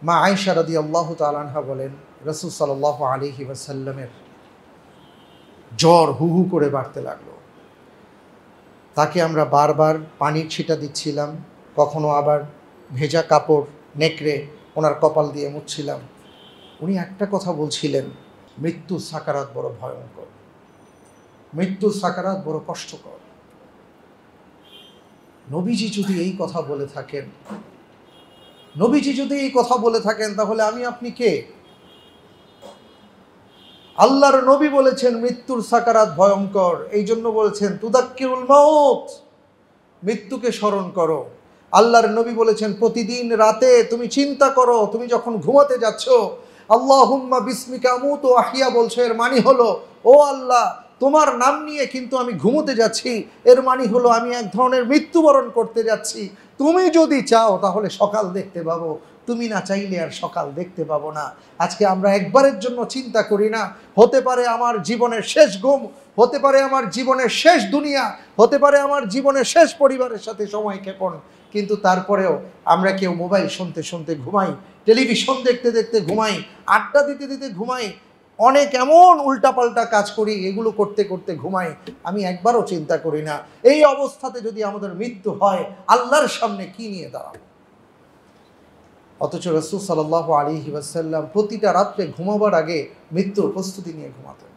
মা আয়েশা রাদিয়াল্লাহু তাআলা আনহা বলেন, রাসূল সাল্লাল্লাহু আলাইহি ওয়াসাল্লামের জ্বর হু হু করে বাড়তে লাগলো। তাকে আমরা বারবার পানির ছিটা দিচ্ছিলাম, কখনো আবার ভেজা কাপড় নেকড়ে ওনার কপাল দিয়ে মুছছিলাম। উনি একটা কথা বলছিলেন, মৃত্যুর সাকারাত বড় ভয়ঙ্কর, মৃত্যুর সাকারাত বড় কষ্টকর। নবীজি যদি এই কথা বলে থাকেন, নবীজি যদি এই কথা বলে থাকেন, তাহলে আমি আপনি কে? আল্লাহর নবী বলেছেন মৃত্যুর সাকারাত ভয়ঙ্কর, এই জন্য বলেছেন তুদাক্কিরুল মাউত, মৃত্যুকে স্মরণ করো। আল্লাহর নবী বলেছেন প্রতিদিন রাতে তুমি চিন্তা করো, তুমি যখন ঘুমাতে যাচ্ছ, আল্লাহুম্মা বিসমিকা আমুতু ওয়া আহইয়া বলছো, এর মানে হলো ও আল্লাহ তোমার নাম নিয়ে কিন্তু আমি ঘুমোতে যাচ্ছি, এর মানে হলো আমি এক ধরনের মৃত্যুবরণ করতে যাচ্ছি। তুমি যদি চাও তাহলে সকাল দেখতে পাবো, তুমি না চাইলে আর সকাল দেখতে পাবো না। আজকে আমরা একবারের জন্য চিন্তা করি না, হতে পারে আমার জীবনের শেষ ঘুম, হতে পারে আমার জীবনের শেষ দুনিয়া, হতে পারে আমার জীবনের শেষ পরিবারের সাথে সময় ক্ষেপণ, কিন্তু তারপরেও আমরা কেউ মোবাইল শুনতে শুনতে ঘুমাই, টেলিভিশন দেখতে দেখতে ঘুমাই, আড্ডা দিতে দিতে ঘুমাই, অনেক এমন উল্টাপাল্টা কাজ করি, এগুলো করতে করতে ঘুমাই। আমি একবারও চিন্তা করি না এই অবস্থাতে যদি আমাদের মৃত্যু হয় আল্লাহর সামনে কি নিয়ে দাঁড়াবো। অথচ রাসূল সাল্লাল্লাহু আলাইহি ওয়াসাল্লাম প্রতিটা রাত্রে ঘুমাবার আগে মৃত্যুর প্রস্তুতি নিয়ে ঘুমাতেন।